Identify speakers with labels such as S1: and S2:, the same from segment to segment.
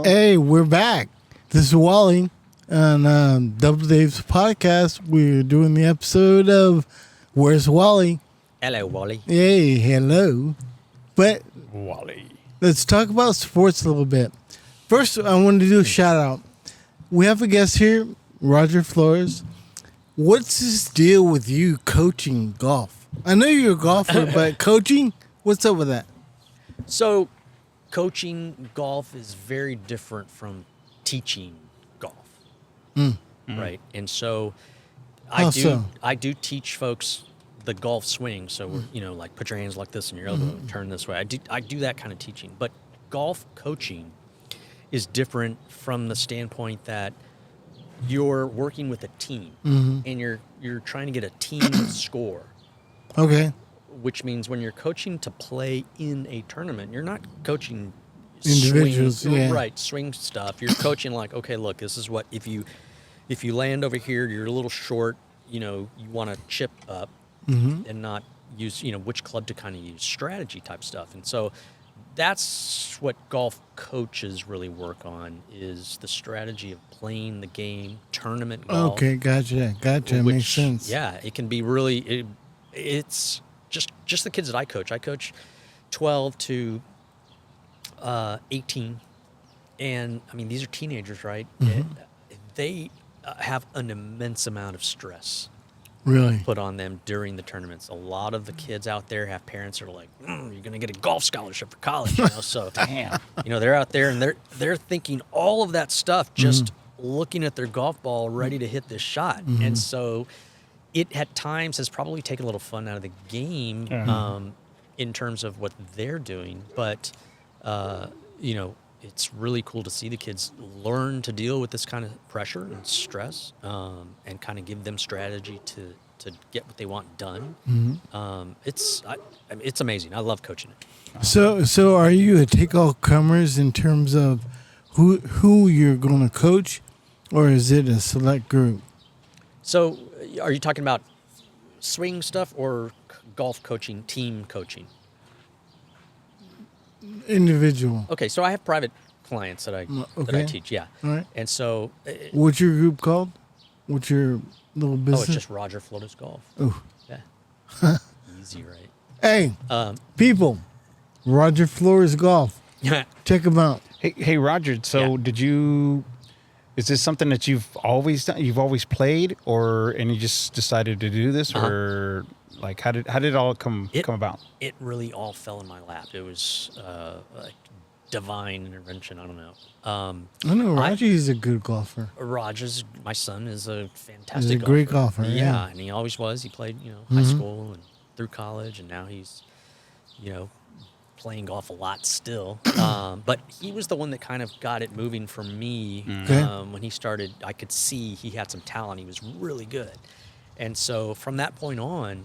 S1: Hey, we're back. This is Wally on Double Dave's podcast. We're doing the episode of Where's Wally?
S2: Hello, Wally.
S1: Hey, hello. But
S3: Wally.
S1: let's talk about sports a little bit. First, I wanted to do a shout out. We have a guest here, Roger Flores. What's this deal with you coaching golf? I know you're a golfer, but coaching, what's up with that?
S2: So, coaching golf is very different from teaching golf, right? And so,
S1: How so?
S2: I do teach folks the golf swing. So, like put your hands like this in your elbow, turn this way. I do that kind of teaching. But golf coaching is different from the standpoint that you're working with a team and you're trying to get a team score.
S1: Okay.
S2: Which means when you're coaching to play in a tournament, you're not coaching
S1: Individuals,
S2: swing stuff. You're coaching like, okay, look, this is what if you land over here, you're a little short. You want to chip up and not use which club to kind of use, strategy type stuff. And so that's what golf coaches really work on, is the strategy of playing the game, tournament golf.
S1: Okay, gotcha.
S2: Which,
S1: Makes sense.
S2: Yeah, it can be really. It's just the kids that I coach. I coach 12 to 18, and I mean these are teenagers, right? They have an immense amount of stress
S1: Really?
S2: put on them during the tournaments. A lot of the kids out there have parents that are like, "You're going to get a golf scholarship for college," So
S3: Damn.
S2: they're out there and they're thinking all of that stuff just looking at their golf ball ready to hit this shot, and so. It at times has probably taken a little fun out of the game in terms of what they're doing, but it's really cool to see the kids learn to deal with this kind of pressure and stress, and kind of give them strategy to get what they want done. It's amazing. I love coaching it.
S1: So are you a take all comers in terms of who you're going to coach, or is it a select group?
S2: So, are you talking about swing stuff or golf coaching, team coaching?
S1: Individual.
S2: Okay, so I have private clients that I teach, yeah.
S1: All right.
S2: And so,
S1: What's your group called? What's your little business?
S2: it's just Roger Flores Golf.
S1: Oh.
S2: Yeah. Easy, right?
S1: Hey, people, Roger Flores Golf.
S2: Yeah.
S1: Check him out.
S3: Hey, Roger. So,
S2: Yeah.
S3: is this something that you've always done? You've always played, and you just decided to do this, or like how did it all come about?
S2: It really all fell in my lap. It was like divine intervention. I don't know.
S1: I know Roger's a good golfer.
S2: Roger's, my son, is a fantastic
S1: He's a great golfer. Yeah.
S2: And he always was. He played, high school and through college, and now he's, playing golf a lot still. But he was the one that kind of got it moving for me. When he started, I could see he had some talent. He was really good. And so from that point on,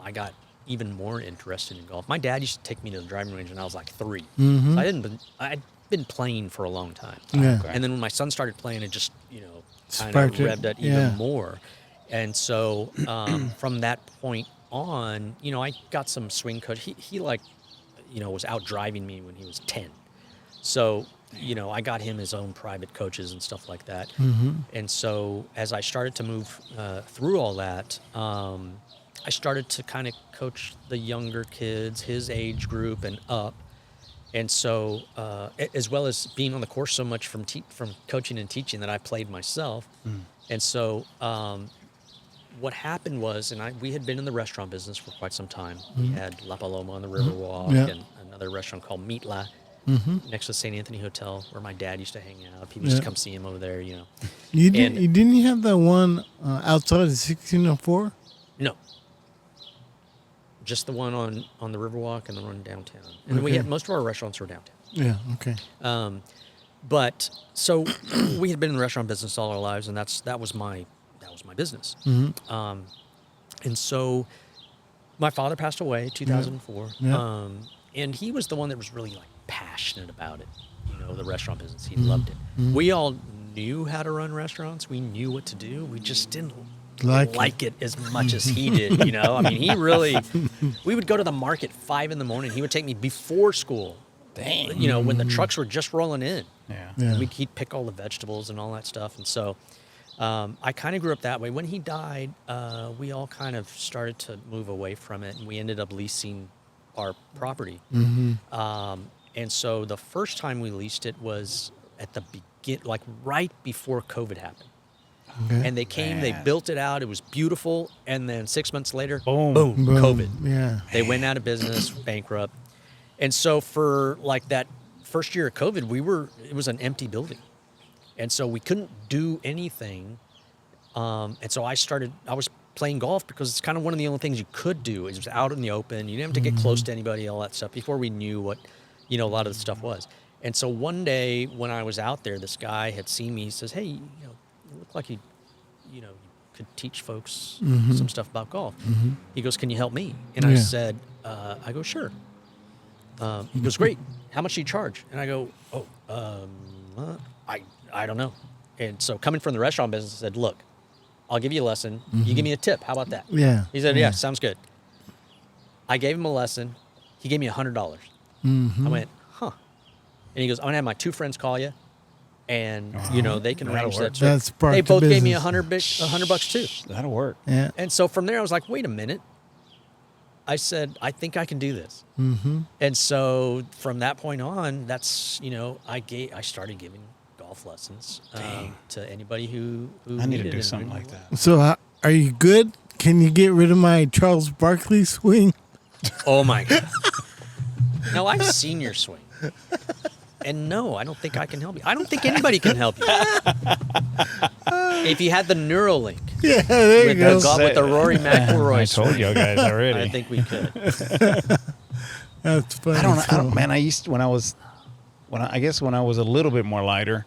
S2: I got even more interested in golf. My dad used to take me to the driving range when I was like 3. So I'd been playing for a long time.
S1: Yeah.
S2: And then when my son started playing, it just, kind of
S1: Sparked it.
S2: revved it even more. And so from that point on, I got some swing coach. He was out driving me when he was 10. So, I got him his own private coaches and stuff like that. And so as I started to move through all that, I started to kind of coach the younger kids, his age group and up. And so, as well as being on the course so much from coaching and teaching that I played myself. And so, what happened was, we had been in the restaurant business for quite some time. We had La Paloma on the Riverwalk and another restaurant called Meatla next to the St. Anthony Hotel where my dad used to hang out. People used to come see him over there,
S1: You didn't you have that one outside of 1604?
S2: No. Just the one on the Riverwalk and the one downtown. And then we had most of our restaurants were downtown.
S1: Yeah, okay.
S2: But so we had been in the restaurant business all our lives, and that was my business. And so my father passed away 2004.
S1: Yeah.
S2: And he was the one that was really like passionate about it, the restaurant business. He loved it. We all knew how to run restaurants. We knew what to do. We just didn't like it as much as he did, I mean, he really, we would go to the market 5 a.m. He would take me before school. Dang. When the trucks were just rolling in.
S3: Yeah.
S1: Yeah.
S2: He'd pick all the vegetables and all that stuff. And so I kind of grew up that way. When he died, we all kind of started to move away from it, and we ended up leasing our property. And so the first time we leased it was at the like right before COVID happened.
S1: Okay.
S2: And they came, they built it out. It was beautiful. And then 6 months later,
S3: Boom.
S2: boom, COVID.
S1: Yeah.
S2: They went out of business, bankrupt. And so for like that first year of COVID, it was an empty building. And so we couldn't do anything. And so I was playing golf because it's kind of one of the only things you could do. It was out in the open. You didn't have to get close to anybody, all that stuff, before we knew what, a lot of the stuff was. And so one day when I was out there, this guy had seen me. He says, "Hey, you look like you could teach folks some stuff about golf." He goes, "Can you help me?" And I said, I go, "Sure." He goes, "Great. How much do you charge?" And I go, I don't know. And so coming from the restaurant business, I said, "Look, I'll give you a lesson. You give me a tip. How about that?"
S1: Yeah.
S2: He said, "Yeah, sounds good." I gave him a lesson. He gave me $100. I went, "Huh." And he goes, "I'm going to have my 2 friends call you. And, they can arrange that." So
S1: That's part
S2: they
S1: of the
S2: both gave me
S1: business.
S2: $100 too.
S3: That'll work.
S1: Yeah.
S2: And so from there, I was like, wait a minute. I said, I think I can do this. And so from that point on, that's, I started giving golf lessons to anybody who
S3: I need to
S2: needed
S3: do
S2: it.
S3: something like that.
S1: So are you good? Can you get rid of my Charles Barkley swing?
S2: Oh my God. No, I've seen your swing. And no, I don't think I can help you. I don't think anybody can help you. If you had the Neuralink
S1: Yeah, there you
S2: with
S1: go.
S2: with the Rory McIlroy
S3: I told
S2: swing,
S3: you guys already.
S2: I think we could.
S1: That's funny.
S3: I don't, man. I guess when I was a little bit more lighter,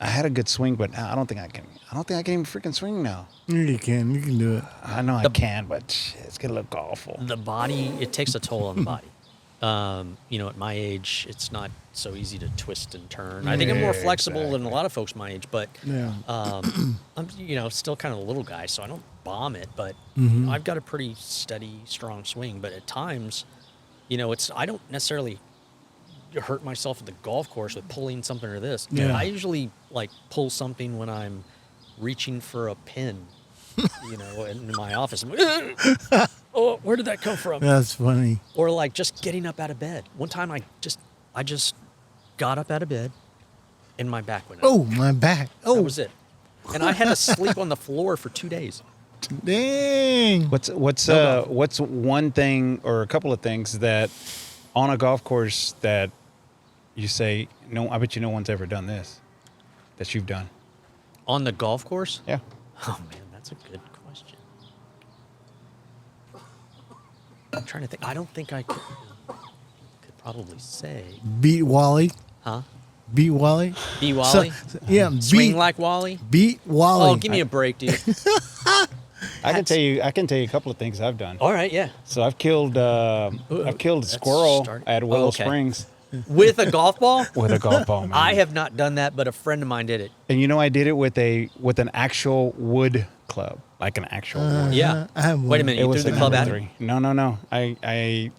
S3: I had a good swing, but I don't think I can even freaking swing now.
S1: You can do it.
S3: I know I can, but shit, it's gonna look awful.
S2: The body, it takes a toll on the body. At my age, it's not so easy to twist and turn. I think I'm more
S3: Yeah,
S2: flexible than a lot of folks my age, but
S1: Yeah.
S2: I'm still kind of a little guy, so I don't bomb it. But I've got a pretty steady, strong swing. But at times, I don't necessarily hurt myself at the golf course with pulling something or this.
S1: Yeah.
S2: I usually like pull something when I'm reaching for a pin, in my office. I'm like, oh, where did that come from?
S1: That's funny.
S2: Or like just getting up out of bed. One time I just got up out of bed and my back went out.
S1: Oh, my back.
S2: That
S1: Oh,
S2: was it. And I had to sleep on the floor for 2 days.
S1: dang.
S3: What's one thing or a couple of things that on a golf course that you say, no, I bet no one's ever done this that you've done?
S2: On the golf course?
S3: Yeah.
S2: Oh man, that's a good question. I'm trying to think. I don't think I could probably say.
S1: Beat Wally.
S2: Huh?
S1: Beat Wally.
S2: Be Wally?
S1: Yeah,
S2: Swing
S1: beat
S2: like Wally?
S1: beat Wally.
S2: Oh, give me a break, dude.
S3: I can tell you a couple of things I've done.
S2: All right, yeah.
S3: So I've killed a
S2: that's
S3: squirrel
S2: starting-
S3: at Willow
S2: okay.
S3: Springs
S2: With a golf ball?
S3: with a golf ball. Man.
S2: I have not done that, but a friend of mine did it.
S3: And I did it with an actual wood club, like an actual wood.
S2: Yeah.
S1: I have one.
S2: Wait a minute, you threw the
S3: an
S2: club at
S3: number
S2: it?
S3: 3. No. I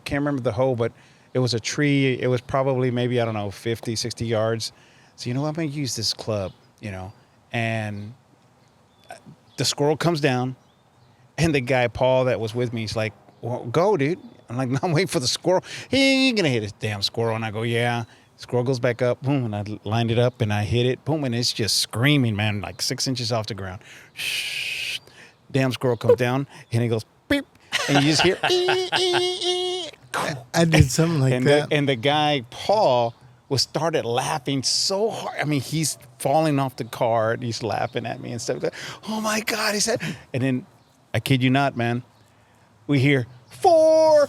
S3: can't remember the hole, but it was a tree. It was probably maybe, I don't know, 50, 60 yards. So, I'm going to use this club, and the squirrel comes down, and the guy, Paul, that was with me, he's like, well, go, dude. I'm like, no, I'm waiting for the squirrel. He ain't going to hit this damn squirrel. And I go, yeah. Squirrel goes back up, boom, and I lined it up, and I hit it, boom, and it's just screaming, man, like 6 inches off the ground. Shh. Damn squirrel comes down, and he goes, beep, and you just hear,
S1: I did something like
S3: and
S1: that.
S3: the guy, Paul, started laughing so hard. I mean, he's falling off the cart. He's laughing at me and stuff. Oh, my God, he said. And then, I kid you not, man, we hear, 4.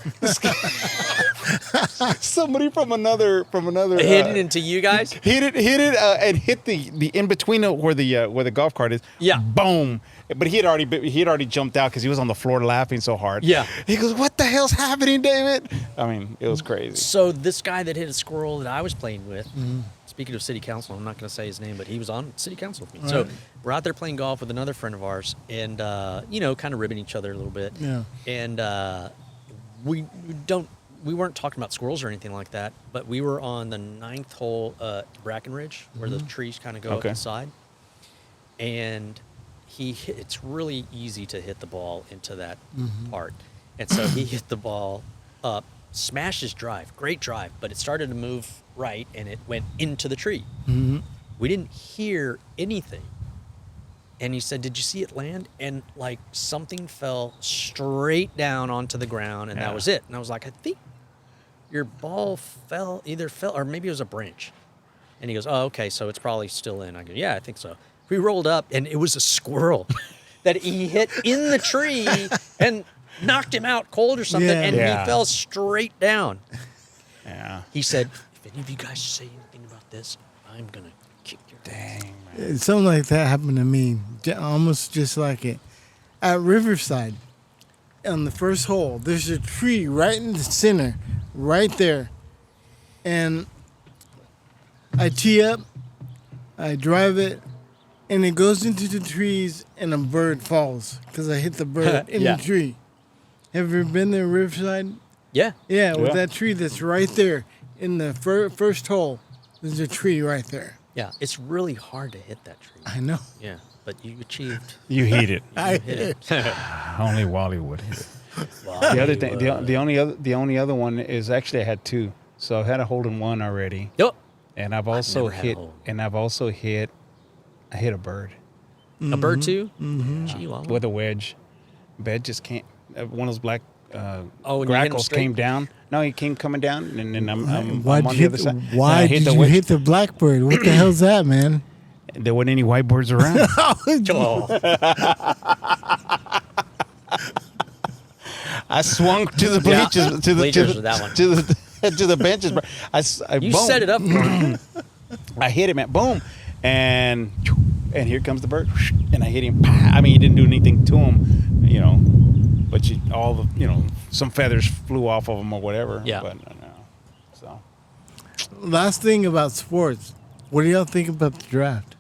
S3: Somebody from another
S2: Hit it into you guys?
S3: hit it, and hit the in between where the golf cart is.
S2: Yeah.
S3: Boom. But he had already jumped out because he was on the floor laughing so hard.
S2: Yeah.
S3: He goes, "What the hell's happening, David?" I mean, it was crazy.
S2: So this guy that hit a squirrel that I was playing with, speaking of city council, I'm not going to say his name, but he was on city council with me. So we're out there playing golf with another friend of ours and, kind of ribbing each other a little bit.
S1: Yeah.
S2: And we don't we weren't talking about squirrels or anything like that, but we were on the 9th hole Brackenridge, where the trees kind of go up the side, and it's really easy to hit the ball into that part, and so he hit the ball up, smashed his drive, great drive, but it started to move right, and it went into the tree. We didn't hear anything. And he said, "Did you see it land?" And like something fell straight down onto the ground, and that was it. And I was like, "I think your ball either fell, or maybe it was a branch." And he goes, "Oh, okay, so it's probably still in." I go, "Yeah, I think so." We rolled up, and it was a squirrel that he hit in the tree and knocked him out cold or something, and he fell straight down.
S3: Yeah.
S2: He said, "If any of you guys say anything about this, I'm gonna kick your ass."
S3: Dang, man.
S1: Something like that happened to me, almost just like it. At Riverside, on the first hole, there's a tree right in the center, right there. And I tee up, I drive it, and it goes into the trees, and a bird falls because I hit the bird in the tree. Have you ever been there, Riverside?
S2: Yeah.
S1: Yeah, with that tree that's right there in the first hole. There's a tree right there.
S2: Yeah, it's really hard to hit that tree.
S1: I know.
S2: Yeah, but you achieved.
S3: You hit it.
S1: I
S2: hit it.
S3: Only Wally would hit it.
S2: Wally
S3: The other thing, the only other one is actually I had two. So I've had a hole in one already,
S2: Yep.
S3: and I've also
S2: never had a
S3: hit,
S2: hole.
S3: I hit a bird
S2: A bird too? Gee, wow.
S3: with a wedge. Bed just can't. One of those black
S2: and you hit him
S3: grackles
S2: straight?
S3: came down. No, he came coming down, and then I'm
S1: Why'd
S3: on
S1: you
S3: the
S1: hit
S3: other side.
S1: Why
S3: And I hit
S1: did
S3: the
S1: you
S3: wedge.
S1: hit the blackbird? What the hell's that, man?
S3: There weren't any whiteboards around. I swung to the
S2: Yeah.
S3: bleachers,
S2: Bleachers with that one.
S3: to the benches. Bro. I
S2: You
S3: boom.
S2: set it up for him.
S3: I hit him, man. Boom, and here comes the bird, and I hit him. I mean, he didn't do anything to him, but some feathers flew off of him or whatever.
S2: Yeah.
S3: But no. So
S1: Last thing about sports. What do y'all think about the draft?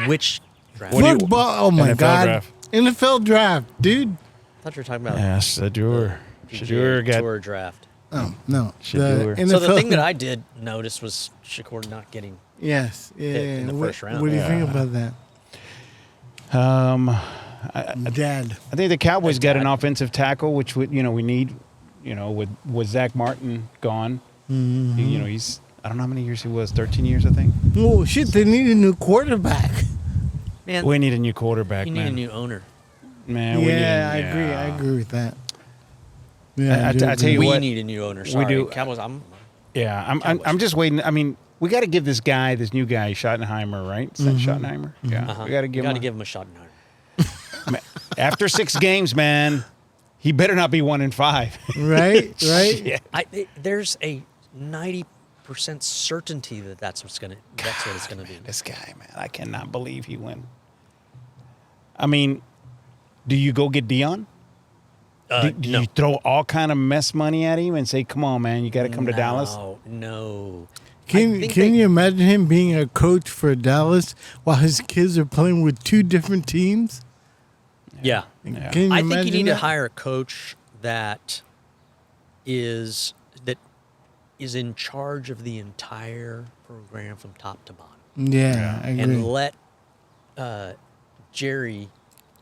S2: Which draft?
S3: What do you-
S1: Football. Oh my
S3: NFL
S1: God.
S3: draft.
S1: NFL draft, dude.
S2: I thought you were talking about
S3: yeah, Shadur
S2: PGA
S3: got
S2: Tour draft.
S1: Oh no.
S3: Shadur.
S1: NFL
S2: So the thing that I did notice was Shakur not getting.
S1: yes, yeah.
S2: in the
S1: what,
S2: first round.
S1: What do you think about that, Dad?
S3: I think the Cowboys got an offensive tackle, which we need. With Zach Martin gone, he's I don't know how many years he was, 13 years I think.
S1: Oh shit! They need a new quarterback.
S2: Man,
S3: We need a new quarterback,
S2: you need
S3: man.
S2: a new owner.
S3: Man, we need
S1: I agree. I agree with that. Yeah,
S3: I
S1: do
S3: tell
S1: agree.
S3: you
S2: We
S3: what,
S2: need a new owner. Sorry,
S3: do-
S2: Cowboys.
S3: Yeah,
S2: Cowboys.
S3: I'm just waiting. I mean, we got to give this new guy, Schottenheimer, right? Is that Schottenheimer? Yeah, we got to give
S2: give him a shot.
S3: After 6 games, man, he better not be 1-5.
S1: Right.
S3: Yeah.
S2: There's a 90% certainty that's what it's gonna be.
S3: This guy, man, I cannot believe he went. I mean, do you go get Dion? Do
S2: No.
S3: you throw all kind of mess money at him and say, "Come on, man, you got to come to Dallas"?
S2: No.
S1: Can you imagine him being a coach for Dallas while his kids are playing with 2 different teams?
S2: Yeah.
S3: Yeah.
S1: Can you
S2: I think you
S1: imagine
S2: need to
S1: that?
S2: hire a coach that is in charge of the entire program from top to bottom,
S1: Yeah, I agree.
S2: and let Jerry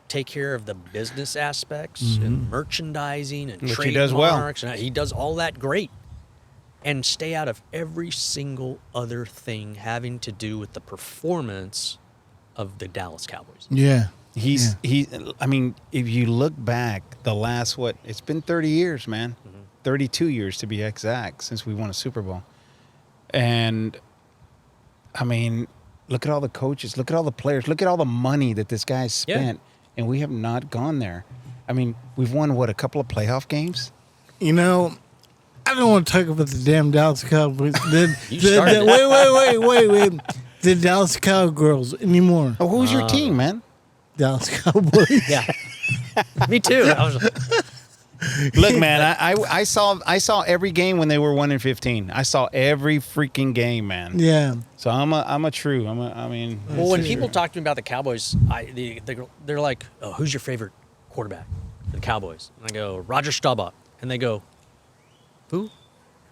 S2: take care of the business aspects and merchandising and
S3: Which he
S2: trademarks.
S3: does well.
S2: And he does all that great, and stay out of every single other thing having to do with the performance of the Dallas Cowboys.
S1: Yeah.
S3: I mean, if you look back, the last it's been 30 years, man. 32 years to be exact since we won a Super Bowl. And I mean, look at all the coaches, look at all the players, look at all the money that this guy's spent, and we have not gone there. I mean, we've won a couple of playoff games?
S1: I don't want to talk about the damn Dallas Cowboys.
S2: You started it.
S1: Wait. The Dallas Cowgirls anymore.
S3: Oh, who's your team, man?
S1: Dallas Cowboys.
S2: Yeah. Me too. I was
S3: Look, man, I saw every game when they were 1-15. I saw every freaking game, man.
S1: Yeah.
S3: So I mean,
S2: Well, when people talk to me about the Cowboys, they're like, "Oh, who's your favorite quarterback for the Cowboys?" And I go, "Roger Staubach." And they go, who?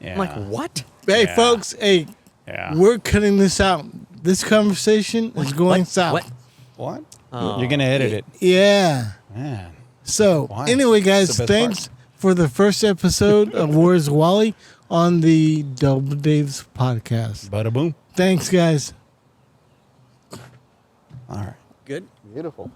S3: Yeah.
S2: I'm like, what?
S1: Hey,
S3: Yeah.
S1: folks. Hey,
S3: Yeah.
S1: we're cutting this out. This conversation is going
S2: What?
S1: south.
S2: What?
S3: What?
S2: Oh.
S3: You're gonna edit it,
S1: Yeah.
S3: man.
S1: So
S3: Why?
S1: anyway,
S3: It's
S1: guys,
S3: the best
S1: thanks for the first episode of Where's Wally on the Double Dave's podcast.
S3: Bada boom.
S1: Thanks, guys.
S3: All right.
S2: Good.
S3: Beautiful.